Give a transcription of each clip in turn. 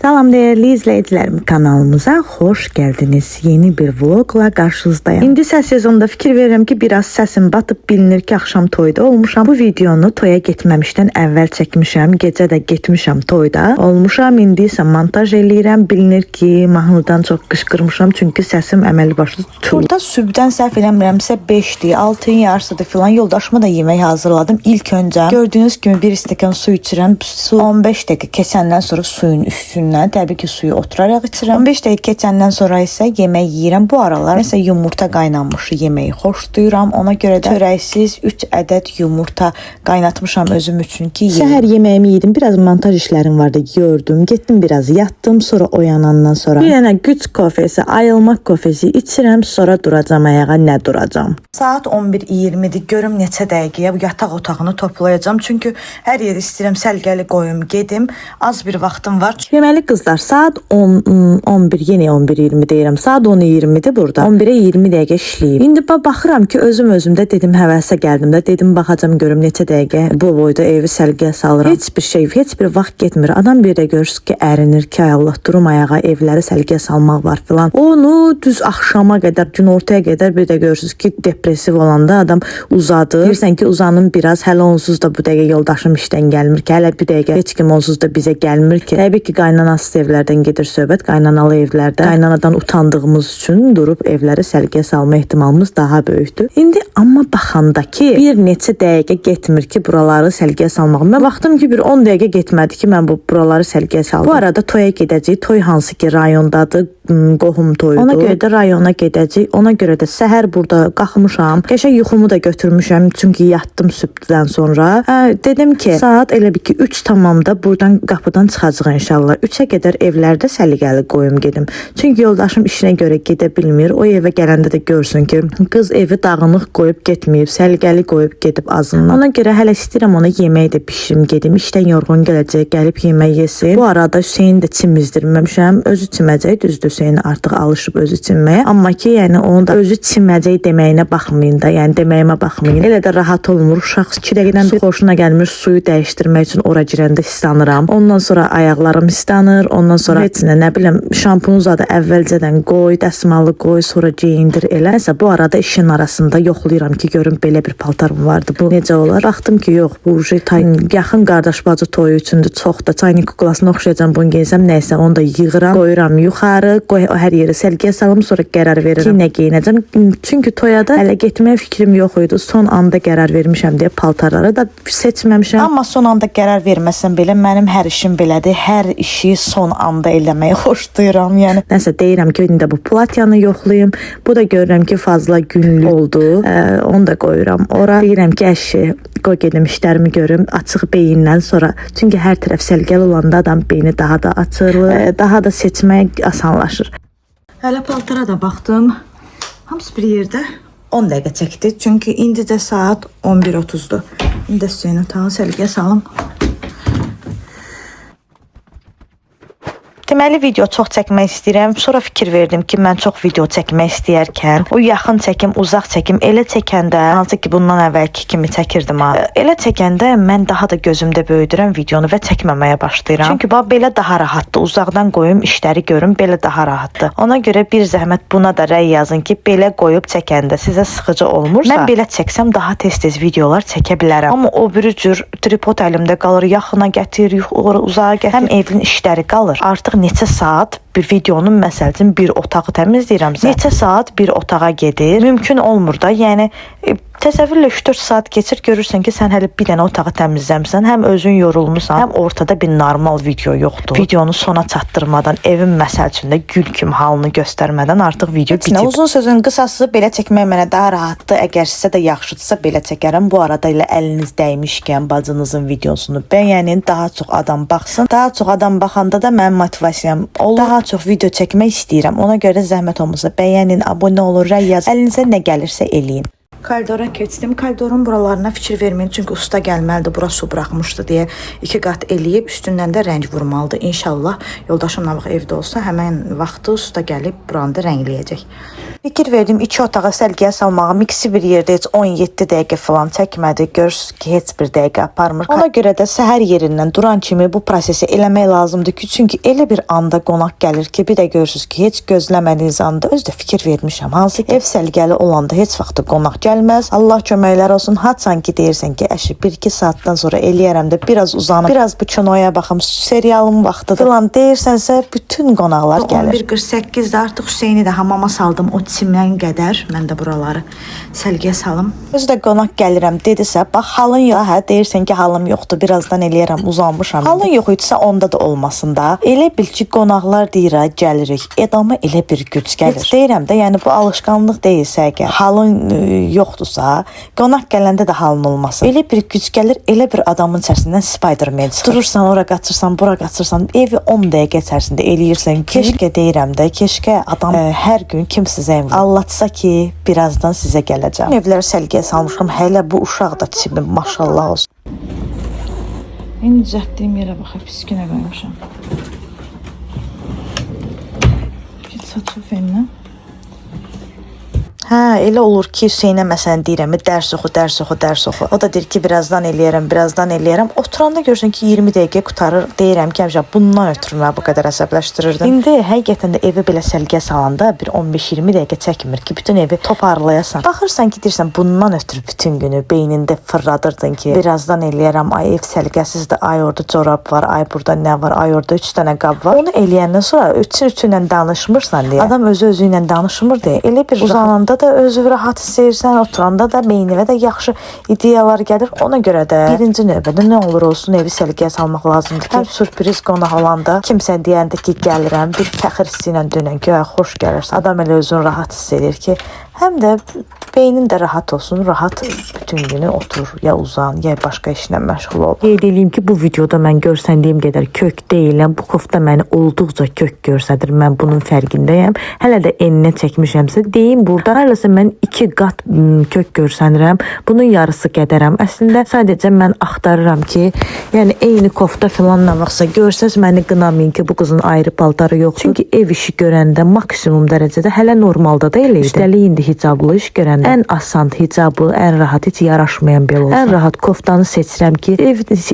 Salam değerli izleyicilerim, kanalımıza hoş geldiniz. Yeni bir vlogla karşınızdayım. İndi səs sezonunda fikir verirəm ki, biraz səsim batıb bilinir ki, axşam toyda olmuşam. Bu videonu toya getməmişdən əvvəl çəkmişəm. Gecə də getmişəm toyda. Olmuşam, indi isə montaj eləyirəm. Bilinir ki, mahnıdan çox qışqırmışam çünki səsim əməli başlı tutur. Burada sübdən səhv eləmirəmsə 5-dir, 6-ın yarısıdır filan. Yoldaşıma da yemək hazırladım. İlk öncə gördüyünüz kimi bir stəkan su içirəm. Su 15 dəqiqə keçəndən sonra suyun üstündən təbii ki suyu oturaraq içirəm. 15 dəqiqə keçəndən sonra isə yemək yeyirəm. Bu aralar məsələn yumurta qaynanmış yeməyi xoşlayıram. Ona görə də çörəksiz 3 ədəd yumurta qaynatmışam özüm üçün ki yeyim. Səhər yeməyimi yedim. Biraz montaj işlərim vardı, gördüm. Getdim biraz yatdım. Sonra oyanandan sonra bir dənə güc kofesi, ayılmaq kofesi içirəm. Sonra duracam ayağa, nə duracam. Saat 11:20-dir. Görüm neçə dəqiqəyə bu yataq otağını toplayacağam. Çünki hər yer istəyirəm səliqəli qoyum, gedim. Az bir vaxtım var. Deməli qızlar, saat 11, yenə 11:20 deyirəm. Saat 10:20-dir burada. 11-ə 20 dəqiqə işləyib. İndi baxıram ki, özümdə dedim, həvəsə gəldim də, dedim baxacam görüm neçə dəqiqə bu boyda evi səliqəyə salıram. Heç bir vaxt getmir. Adam bir də görürsüz ki, ərinir ki, ay Allah, durum ayağa, evləri səliqəyə salmaq var filan. Onu düz axşama qədər, gün ortaya qədər bir də görürsüz ki, depressiv olanda adam uzadı. Deyirsən ki, uzanım biraz, hələ onsuz da bu dəqiqə yoldaşım işdən gəlmir ki, hələ bir dəqiqə heç kim onsuz da bizə gəlmir ki. Təbii ki, qaynanasız evlərdən gedir söhbət, qaynanalı evlərdə. Qaynanadan utandığımız üçün durub evləri səliqəyə salma ehtimalımız daha böyükdür. İndi amma baxanda ki, bir neçə dəqiqə getmir ki, buraları səliqəyə salmaq. Mən baxdım ki, bir 10 dəqiqə getmədi ki, mən buraları səliqəyə saldım. Bu arada toya gedəcəyik. Toy hansı ki rayondadır, qohum toyudur. Ona görə də rayona gedəcəyik. Ona görə də səhər burada qalxmışam. Qəşəng yuxumu da götürmüşəm çünki yatdım sübhdən sonra. Dedim ki, saat elə bir ki 3 tamamda buradan qapıdan çıxacağıq inşallah. 3-ə qədər evlərdə səliqəli qoyum gedim. Çünki yoldaşım işinə görə gedə bilmir. O evə gələndə də görsün ki, qız evi dağınıq qoyub getməyib, səliqəli qoyub gedib azından. Ona görə hələ istəyirəm ona yemək də bişirim gedim. İşdən yorğun gələcək, gəlib yemək yesin. Bu arada Hüseyn də çimizdirməmişəm. Özü çiməcək, düzdür, Hüseyn artıq alışıb özü çimməyə. Amma ki, yəni onun da özü çiməcək deməyinə baxmayın da, yəni deməyimə baxmayın. Elə də rahat olmur. Uşaq 2 dəqiqədən bir xoşuna gəlmir, suyu dəyişdirmək üçün ora girəndə islanıram. Ondan sonra ayaqlarım islanır. Ondan sonra heç nə bilim, şampunuza da əvvəlcədən qoy, dəsmalı qoy, sonra geyindir elə. Nəsə bu arada işin arasında yoxlayıram ki, görüm belə bir paltarım vardı. Bu necə olar? Baxdım ki, yox, bu yaxın qardaş bacı toyu üçündür. Çox da çaynik kuklasına oxşayacam bunu geyinsəm, nəysə onu da yığıram, qoyuram yuxarı, qoy o hər yeri səliqəyə salım, sonra qərar verirəm ki, nə geyinəcəm. Çünki toyada hələ getməyə fikrim yox idi. Son anda qərar vermişəm deyə paltarları da seçməmişəm. Amma son anda qərar verməsəm belə mənim hər işim belədir. Hər işi son anda eləməyi xoşlayıram. Yəni nəsə deyirəm ki, indi bu platyanı yoxlayım. Bu da görürəm ki, fazla günlük oldu. Onu da qoyuram ora. Deyirəm ki, əşi qoy gedim işlərimi görüm açıq beyindən sonra. Çünki hər tərəf səliqəli olanda adam beyni daha da açılır, daha da seçmək asanlaşır. Hələ paltara da baxdım. Hamısı bir yerdə 10 dəqiqə çəkdi. Çünki indicə saat 11:30-dur. İndi Hüseyn otağını səliqəyə salım. Deməli video çox çəkmək istəyirəm. Sonra fikir verdim ki, mən çox video çəkmək istəyərkən o yaxın çəkim, uzaq çəkim elə çəkəndə, hansı ki bundan əvvəlki kimi çəkirdim ha. Elə çəkəndə mən daha da gözümdə böyüdürəm videonu və çəkməməyə başlayıram. Çünki belə daha rahatdır. Uzaqdan qoyum, işləri görüm, belə daha rahatdır. Ona görə bir zəhmət buna da rəy yazın ki, belə qoyub çəkəndə sizə sıxıcı olmursa, mən belə çəksəm daha tez-tez videolar çəkə bilərəm. Amma o bir cür tripod əlimdə qalır, yaxına gətir, uzağa gətir. Həm evin işləri qalır. Artıq neçə saat bir videonun məsələn bir otağı təmizləyirəmsə, neçə saat bir otağa gedir. Mümkün olmur da. Yəni təsəvvürlə 3-4 saat keçir, görürsən ki, sən hələ bir dənə otağı təmizləmsən, həm özün yorulmusan, həm ortada bir normal video yoxdur. Videonu sona çatdırmadan, evin məsəl üçün də gül kimi halını göstərmədən artıq video bitib. Uzun sözün qısası, belə çəkmək mənə daha rahatdır. Əgər sizə də yaxşıdırsa belə çəkərəm. Bu arada ilə əliniz dəymişkən bacınızın videosunu bəyənin, daha çox adam baxsın. Daha çox adam baxanda da mənim motivasiyam olur. Daha çox video çəkmək istəyirəm. Ona görə zəhmət olmasa bəyənin, abunə olun, rəy yazın. Əlinizə nə gəlirsə eləyin. Koridora keçdim. Koridorun buralarına fikir verməyin, çünki usta gəlməlidir. Bura su buraxmışdı deyə 2 qat eləyib, üstündən də rəng vurmalıdır. İnşallah yoldaşımla evdə olsa, həmən vaxtı usta gəlib buranı da rəngləyəcək. Fikir verdim 2 otağa səlgiyə salmağa. Miksi bir yerdə heç 17 dəqiqə falan çəkmədi. Görürsünüz ki, heç bir dəqiqə aparmır. Ona görə də səhər yerindən duran kimi bu prosesi eləmək lazımdır ki, çünki elə bir anda qonaq gəlir ki, bir də görürsünüz ki, heç gözləmədiyiniz anda özdə fikir vermişəm. Hansı ki, ev səlgəli olanda heç vaxt qonaq gəlməz. Allah köməklər olsun. Haçan ki deyirsən ki, əşi 1-2 saatdan sonra eləyərəm də biraz uzanım, biraz bu kinoya baxım, serialın vaxtıdır falan deyirsənsə, bütün qonaqlar gəlir. 11:48-də artıq Hüseyni də hamama saldım. O çimən qədər mən də buraları səlgiyə salım. Özü də qonaq gəlirəm dedisə, bax halın yox, hə, deyirsən ki, halım yoxdur, birazdan eləyərəm, uzanmışam. Halın yox idisə onda da olmasın da. Elə bil ki, qonaqlar deyir, gəlirik. Edama elə bir güc gəlir. Heç deyirəm də, yəni bu alışqanlıq deyilsə əgər, halın yoxdursa, qonaq gələndə də halın olmasın. Elə bir güc gəlir, elə bir adamın içərisindən Spider-Man çıxır. Durursan, ora qaçırsan, bura qaçırsan, evi 10 dəqiqə içərisində eləyirsən. Keşkə deyirəm də, keşkə adam hər gün kim sizə anlatsa ki, birazdan sizə gələcəm. Evləri səlgiyə salmışam, hələ bu uşaq da çimir, maşallah olsun. İndi düzəltdiyim yerə baxaq, pis günə qoymuşam. Saçı fenlə. Hə, elə olur ki, Hüseynə məsələn deyirəm, dərs oxu. O da deyir ki, birazdan eləyərəm. Oturanda görürsən ki, 20 dəqiqə qutarır. Deyirəm ki, həmişə bundan ötürü məni bu qədər əsəbləşdirirdim. İndi həqiqətən də evi belə səlgiyə salanda bir 15-20 dəqiqə çəkmir ki, bütün evi toparlayasan. Baxırsan ki, deyirsən, bundan ötürü bütün günü beynində fırladırdın ki, birazdan eləyərəm, ay ev səlgəsizdir, ay orada corab var, ay burada nə var, ay orada 3 dənə qab var. Onu eləyəndən sonra üçün-üçünlə danışmırsan deyə. Adam özü ilə danışmır deyə. Elə bir uzananda da özü rahat istəyirsən, oturanda da beyninə də yaxşı ideyalar gəlir. Ona görə də birinci növbədə nə olur olsun evi səlgiyə salmaq lazımdır ki, sürpriz qonaq olanda kimsə deyəndə ki, gəlirəm, bir fəxr hissi ilə dönən ki, xoş gəlirsən. Adam elə özünü rahat hiss edir ki, həm də beynin də rahat olsun, rahat bütün günü otur, ya uzan, ya başqa işlə məşğul ol. Qeyd edeyim ki, bu videoda mən görsəndiyim qədər kök deyiləm. Bu kofta məni olduqca kök görsədir. Mən bunun fərqindəyəm. Hələ də eninə çəkmişəmsə, deyim burada hələsə mən 2 qat kök görsənirəm. Bunun yarısı qədərəm. Əslində sadəcə mən axtarıram ki, yəni eyni kofta filan nə vaxtsa görsəz məni qınamayın ki, bu qızın ayrı paltarı yoxdur. Çünki ev işi görəndə maksimum dərəcədə hələ normalda da elə idi. Üstəlik indi hicablı iş görəndə ən asan hicabı, ən rahat, heç yaraşmayan belə olsun. Ən rahat koftanı seçirəm ki,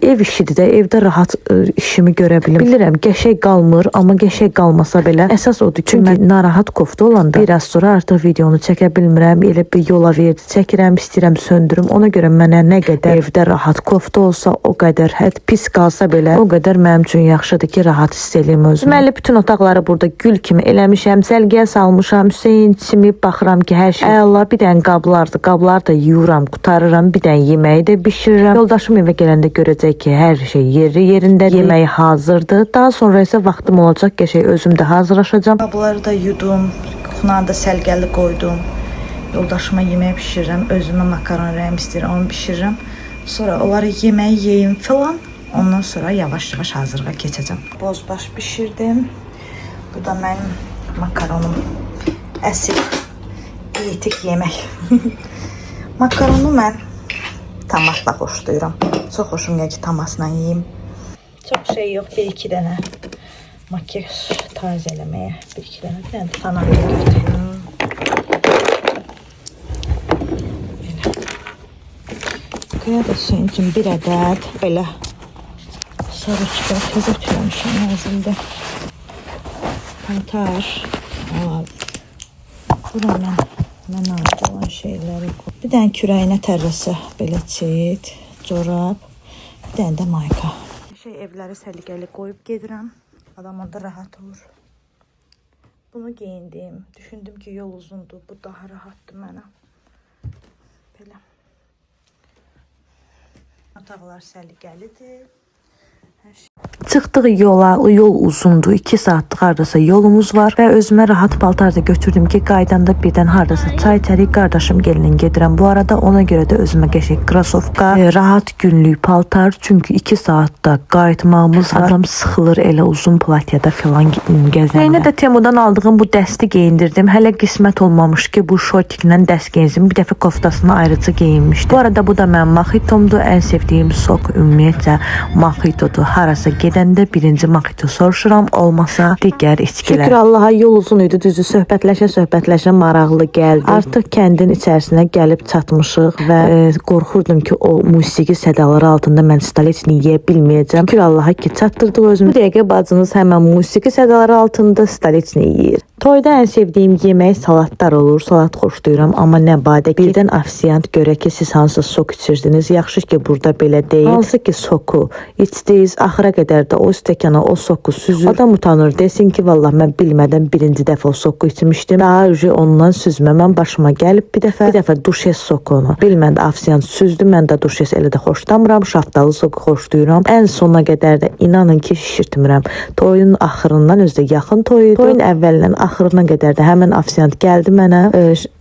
ev işidir də, evdə rahat işimi görə bilim. Bilirəm, qəşəng qalmır, amma qəşəng qalmasa belə əsas odur ki, mən narahat kofta olanda biraz sonra artıq videonu çəkə bilmirəm, elə bir yola verdi çəkirəm, istəyirəm söndürüm. Ona görə mənə nə qədər evdə rahat kofta olsa, o qədər, hətta pis qalsa belə, o qədər mənim üçün yaxşıdır ki, rahat hiss eləyim özümü. Deməli, bütün otaqları burada gül kimi eləmişəm, səlgiyə salmışam, Hüseyn çimib baxıram ki, hər şey əla. Bir dənə qablardır, qabları da yuyuram, qutarıram, bir dənə yeməyi də bişirirəm. Yoldaşım evə gələndə görəcək ki, hər şey yerində, yeməyi hazırdır. Daha sonra isə vaxtım olacaq, qəşəng özüm də hazırlaşacağam. Qabları da yudum, kuxunanı da səlgəli qoydum. Yoldaşıma yemək bişirirəm, özümə makaron rəyim istəyirəm, onu bişirirəm. Sonra onları yeməyi yeyim filan. Ondan sonra yavaş-yavaş hazırlığa keçəcəm. Bozbaş bişirdim. Bu da mənim makaronum. Əsil yetik yemək. Makaronu mən tomatla xoşlayıram. Çox xoşum gəlir ki, tomatla yeyim. Çox şey yox, 1-2 dənə makyaj tazələməyə. 1-2 dənə. Bir dənə tanayla götürürüm. Qıya da suyun üçün bir ədəd belə sarıçqa təzə türəmişəm əzimdə. Pantar. Bura mən aldı olan şeyləri qoy. Bir dənə kürəyinə tərəsə belə çeyid, corab, bir dənə də mayka. Evləri səliqəli qoyub gedirəm. Adam orada rahat olur. Bunu geyindim. Düşündüm ki, yol uzundur. Bu daha rahatdır mənə. Belə. Otaqlar səliqəlidir. Hər şey. Çıxdıq yola, yol uzundur, 2 saatlıq hardasa yolumuz var və özümə rahat paltar da götürdüm ki, qaydanda birdən hardasa çay içərik, qardaşım gelinin gedirəm. Bu arada ona görə də özümə qəşəng krasovka, rahat günlük paltar, çünki 2 saatda qayıtmağımız var. Adam sıxılır elə uzun platyada filan gəzəndə. Yenə də Temudan aldığım bu dəsti geyindirdim. Hələ qismət olmamış ki, bu şortiklə dəst geyindim. Bir dəfə koftasını ayrıca geyinmişdim. Bu arada bu da mənim mojitomdur. Ən sevdiyim sok ümumiyyətlə mojitodur. Harasa gedəndə birinci mojito soruşuram, olmasa digər içkilər. Şükür Allaha, yol uzun idi, düzü söhbətləşə maraqlı gəldi. Artıq kəndin içərisinə gəlib çatmışıq və qorxurdum ki, o musiqi sədaları altında mən stoliçni yeyə bilməyəcəm. Şükür Allaha ki, çatdırdıq özümü. Bu dəqiqə bacınız həmən musiqi sədaları altında stoliçni yeyir. Toyda ən sevdiyim yemək salatlar olur. Salat xoşlayıram, amma nə badə ki, birdən ofisiant görə ki, siz hansı sok içirdiniz. Yaxşı ki, burada belə deyil. Hansı ki, soku içdiniz, axıra qədər də o stəkana o soku süzür. Adam utanır, desin ki, vallah mən bilmədən birinci dəfə o soku içmişdim. Daha öncə ondan süzməməm başıma gəlib bir dəfə duşes sokunu. Bilməndə ofisiant süzdü, mən də duşes elə də xoşlamıram. Şaftalı soku xoşlayıram. Ən sona qədər də inanın ki, şişirtmirəm. Toyun axırından, özdə yaxın toyuydu. Toyun əvvəlindən axırına qədər də həmən ofisiant gəldi mənə,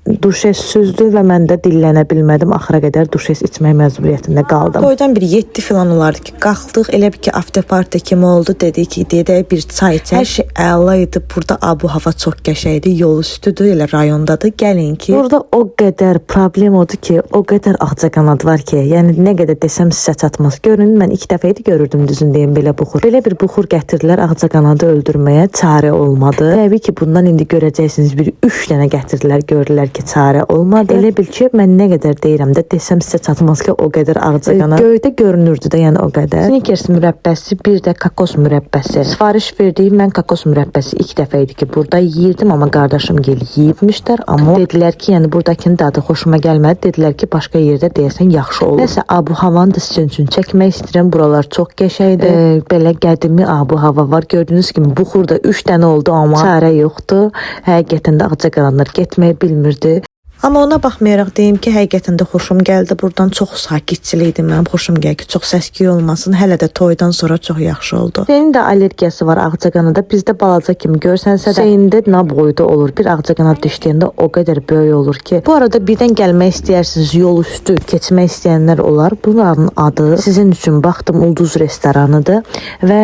duşes süzdü və mən də dillənə bilmədim. Axıra qədər duşes içmək məcburiyyətində qaldım. Toydan bir 7 filan olardı ki, qalxdıq, elə bir ki, after party kimi oldu. Dedik ki, deyək bir çay içək. Hər şey əla idi. Burada abu hava çox qəşəngdir. Yol üstüdür, elə rayondadır. Gəlin ki, burada o qədər problem odur ki, o qədər ağcaqanad var ki, yəni nə qədər desəm sizə çatmaz. Görün, mən 2 dəfə idi görürdüm, düzün deyim, belə buxur. Belə bir buxur gətirdilər ağcaqanadı öldürməyə, çarə olmadı. Təbii ki, bundan indi görəcəksiniz, bir 3 dənə gətirdilər, gördülər ki, çarə olmadı. Elə bil ki, mən nə qədər deyirəm də, desəm sizə çatmaz ki, o qədər ağcaqanad. Göydə görünürdü də, yəni o qədər. Snickers mürəbbəsi, bir də kakos mürəbbəsi. Sifariş verdiyim mən kakos mürəbbəsi 2 dəfə idi ki, burada yeyirdim, amma qardaşım gel yeyibmişlər, amma dedilər ki, yəni buradakının dadı xoşuma gəlmədi. Dedilər ki, başqa yerdə deyəsən yaxşı olur. Nəsə, abu havanı da sizin üçün çəkmək istəyirəm. Buralar çox qəşəngdir. Belə qədimi abu hava var. Gördüyünüz kimi buxurda 3 dənə oldu, amma çarə yoxdur. Həqiqətən də ağcaqanadlar getməyi bilmirdi. Amma ona baxmayaraq deyim ki, həqiqətən də xoşum gəldi. Buradan çox sakitçilikdir. Mənim xoşum gəlir ki, çox səs-küy olmasın. Hələ də toydan sonra çox yaxşı oldu. Senin də allergiyası var ağcaqanada. Bizdə balaca kimi görsənsə də eyində nə boyda olur. Bir ağcaqanad dişləyəndə o qədər böyük olur ki. Bu arada birdən gəlmək istəyirsiniz, yol üstü keçmək istəyənlər olar. Bunların adı sizin üçün baxdım Ulduz restoranıdır və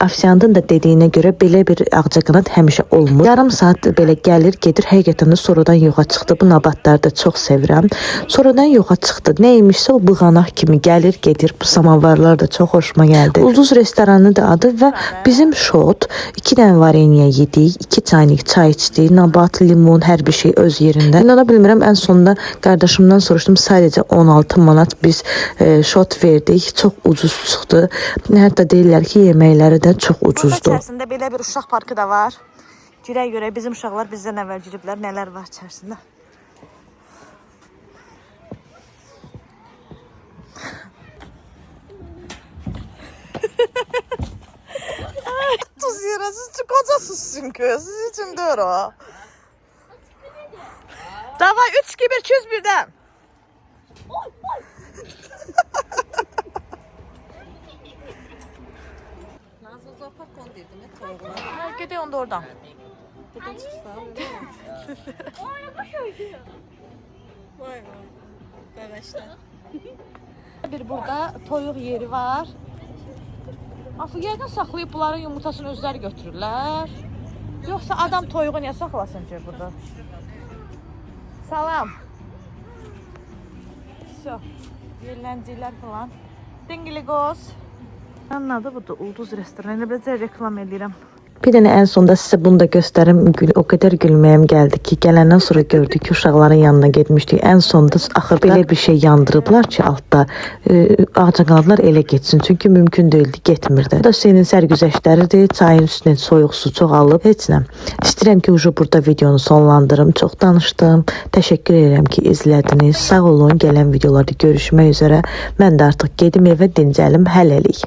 ofisiantın da dediyinə görə belə bir ağcaqanad həmişə olmur. Yarım saat belə gəlir, gedir, həqiqətən də sonradan yoxa çıxdı. Bu nabat da çox sevirəm. Sonradan yoxa çıxdı. Neymişsə o bığanaq kimi gəlir, gedir. Bu samavarlar da çox xoşuma gəldi. Ulduz restoranı da adı və bizim şot 2 dənə vareniya yedik, 2 çaynik çay içdik, nabat, limon, hər bir şey öz yerində. İnana bilmirəm, ən sonunda qardaşımdan soruşdum, sadəcə 16 manat biz şot verdik. Çox ucuz çıxdı. Hətta deyirlər ki, yeməkləri də çox ucuzdur. İçərisində belə bir uşaq parkı da var. Girək görək, bizim uşaqlar bizdən əvvəl giriblər. Nələr var içərisində? Tuz yere, siz kocasız çünkü. Siz için de öyle o. Davay 3, 2, 1, çöz birden. Nazlı Zapat kondirdi mi? Gidiyor onda oradan. Vay vay. Qardaşlar. Bir burada toyuq yeri var. Asıl yerdən saxlayıb bunların yumurtasını özləri götürürlər. Yoxsa adam toyuğu niyə saxlasın ki burada? Salam. So, yerlənciklər falan. Dingligoz. Mənim adı budur, Ulduz restoranı. Necə reklam edirəm. Bir dənə ən sonda sizə bunu da göstərim. O qədər gülməyəm gəldi ki, gələndən sonra gördük ki, uşaqların yanına getmişdik. Ən sonda axır belə bir şey yandırıblar ki, altda ağcaqanadlar elə getsin. Çünki mümkün deyildi, getmirdi. Bu da Hüseynin sərgüzəştləridir. Çayın üstünə soyuq su çox alıb. Heç nə. İstəyirəm ki, burada videonu sonlandırım. Çox danışdım. Təşəkkür edirəm ki, izlədiniz. Sağ olun. Gələn videolarda görüşmək üzrə. Mən də artıq gedim evə dincəlim. Hələlik.